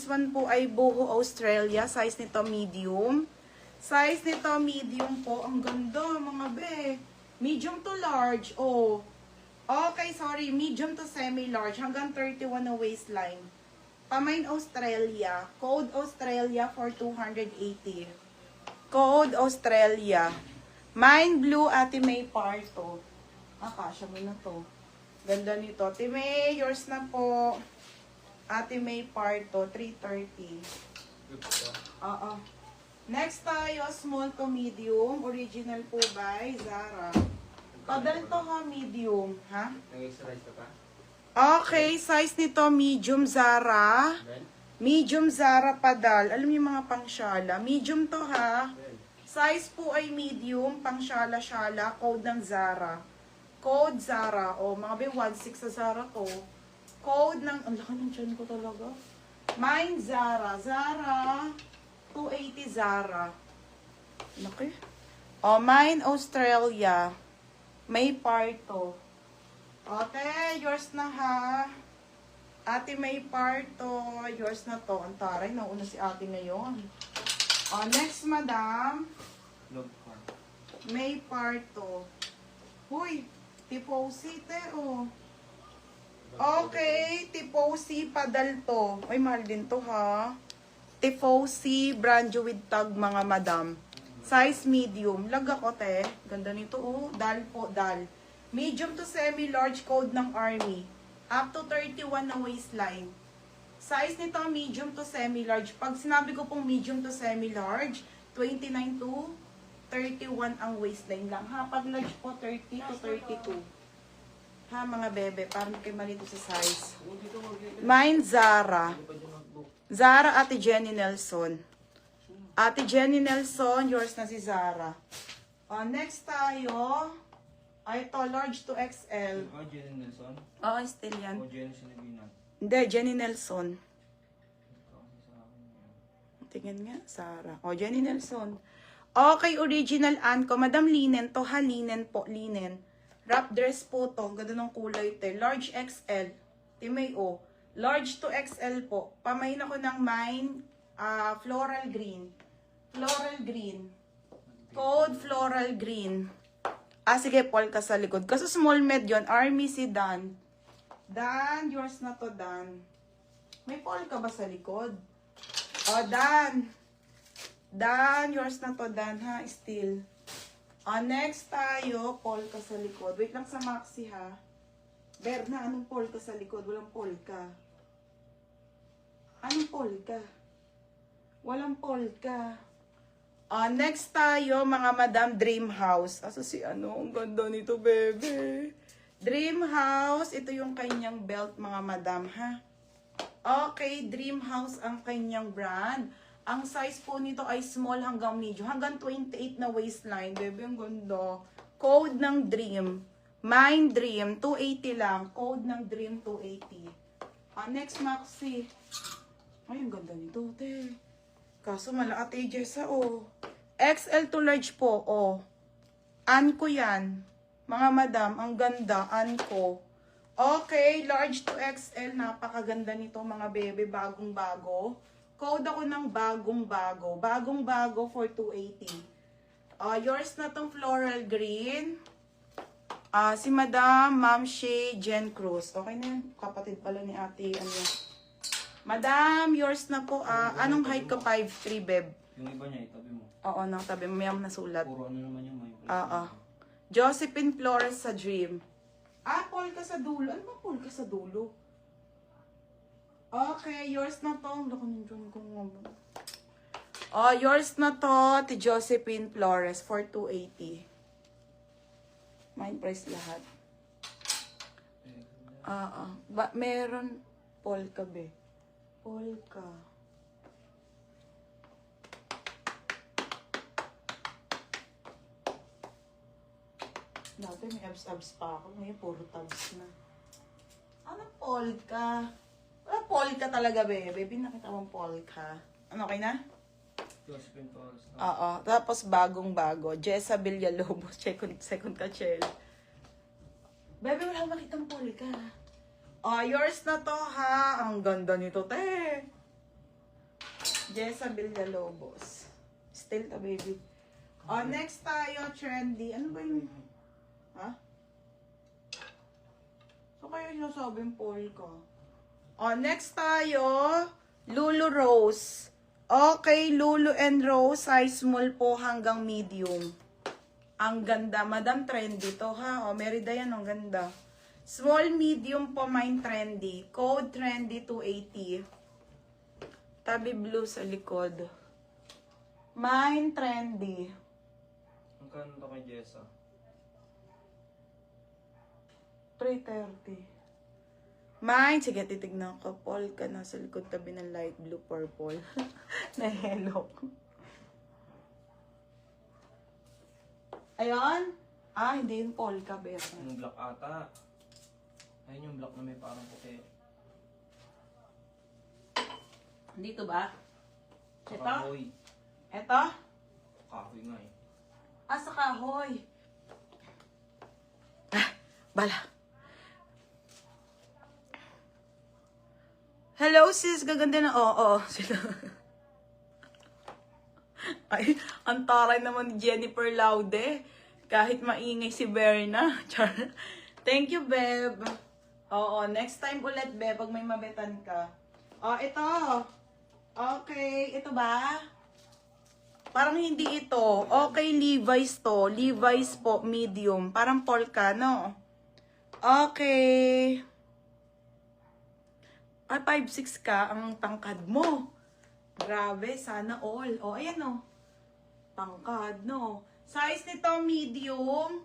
This one po ay Boho Australia. Size nito medium. Size nito medium po. Ang ganda mga be. Medium to large. Oh. Okay, sorry. Medium to semi-large. Hanggang 31 na waistline. Pamain Australia. Code Australia for 280. Code Australia. Mine blue, Ate May Parto. Kasha mo na to. Ganda nito. Ate May, yours na po. Ate May Parto, 330. Oo. Next tayo, small to medium. Original po by Zara. Padal to ha, medium. Ha? Nag-exercise ka pa? Okay, size nito medium Zara. Medium Zara padal. Alam niyo yung mga pangsyala. Medium to ha. Size po ay medium, pangsyala-syala. Code ng Zara. Code Zara. O, mga be, 1.6 sa Zara to. Code ng, ang laki ng tiyan ko talaga. Mine Zara. Zara. 280 Zara. Laki. O, mine Australia. May Parto. Okay, yours na ha. Ate May Parto. Yours na to. Ang taray, nauna si ate ngayon. O, next madam. May Parto. Huy, Tiposi te, oh. Okay, Tiposi padal to. Ay, mahal din to ha. Tifosi brand new with tag mga madam. Size medium. Lag ako te. Ganda nito oh. Dal po, dal. Medium to semi-large code ng army. Up to 31 na waistline. Size nito medium to semi-large. Pag sinabi ko pong medium to semi-large, 29 to 31 ang waistline lang. Ha, pag large po, 30 to 32. Ha, mga bebe, parang kayo malito sa size. Mine, Zara. Zara, Ate Jenny Nelson. Ate Jenny Nelson, yours na si Zara. Next tayo, ay ito, large to XL. Jenny Nelson? Oo, still yan. O Jenny Sinabina? Hindi, Jenny Nelson. Tingnan nga, Zara. Jenny Nelson. Okay, original Anko. Madam, linen to ha, linen po, linen. Wrap dress po to. Ganda ng kulay te. Large XL. Timay o. Large to XL po. Pamain ako ng mine. Floral green. Floral green. Code floral green. Sige, polka sa likod. Kaso small med yun. Army si Dan. Dan, yours na to, Dan. May polka ba sa likod? Dan. Dan, yours na to, Dan, ha? Still. Next tayo, polka sa likod. Wait lang sa maxi, ha? Berna, anong polka sa likod? Walang polka. Anong polka? Walang polka. Next tayo, mga madam, Dream House. Ang ganda nito, bebe. Dream House, ito yung kanyang belt, mga madam, ha? Okay, Dream House ang kanyang brand. Ang size po nito ay small hanggang medium. Hanggang 28 na waistline. Bebe, ang ganda. Code ng Dream. Mine Dream. 280 lang. Code ng Dream 280. Next maxi. Ay, ang ganda nito, te. Kaso malakat Jessa, oh. XL to large po, oh. Anko yan. Mga madam, ang ganda. Anko. Okay, large to XL. Napakaganda nito, mga bebe. Bagong-bago. Code ako ng bagong-bago. Bagong-bago for 280. Yours na tong floral green. Si Madam, Ma'am Shea, Jen Cruz. Okay na yan. Kapatid pala ni ate. Madam, yours na po. Anong height ka? 5'3", beb? Yung iba niya, itabi mo. Oo, nang tabi. Mayam na sulat. Puro ano naman yung may Josephine Flores sa Dream. Polka sa dulo. Ano ba polka sa dulo? Okay, yours na to. Yours na to, ti Josephine Flores for 280. Mine price lahat. Meron polka be. Polka. Dati may abs pa ako. Ngayon puro tabs na. Ano polka? Wala polka talaga, bebe. Pinakita mong polka. Okay na? Josephine Flores. Tapos bagong-bago. Jessa Villalobos. Second ka-chel. Bebe, wala makitang polka. Yours na to, ha? Ang ganda nito, te. Jessa Villalobos. Still to, baby. Oh, next tayo, trendy. Ano ba yung... Ha? So, kayo sinasabing polka. Oh, next tayo, Lulu Rose. Okay, Lulu and Rose, size small po hanggang medium. Ang ganda. Madam, trendy to, ha? Oh, Merida yan, ang ganda. Small, medium po, mine trendy. Code trendy 280. Tabi blue sa likod. Mine trendy. Ang kano to kay Jessa? 330. Mine, sige, titignan ko. Polka na sa likod tabi ng light blue purple. Na yellow. Ayun. Ah, hindi yung polka, besa. Yung black ata. Ayun yung black na may parang puti. Dito ba? Sa Ito? kahoy. Ito? Kahoy nga eh. Ah, sa kahoy. Ah, bala. Hello, sis. Gaganda na. Oo, sila. Ay, ang taray naman ni Jennifer Laude. Kahit maingay si Berna. Char. Thank you, Beb. Oo, next time ulit, Beb, pag may mabetan ka. Oh, ito. Okay, ito ba? Parang hindi ito. Okay, Levi's to. Levi's po, medium. Parang polka, no? Okay. Ay, 5'6" ka ang tangkad mo. Grabe, sana all. O, ayan o. Tangkad, no? Size nito, medium.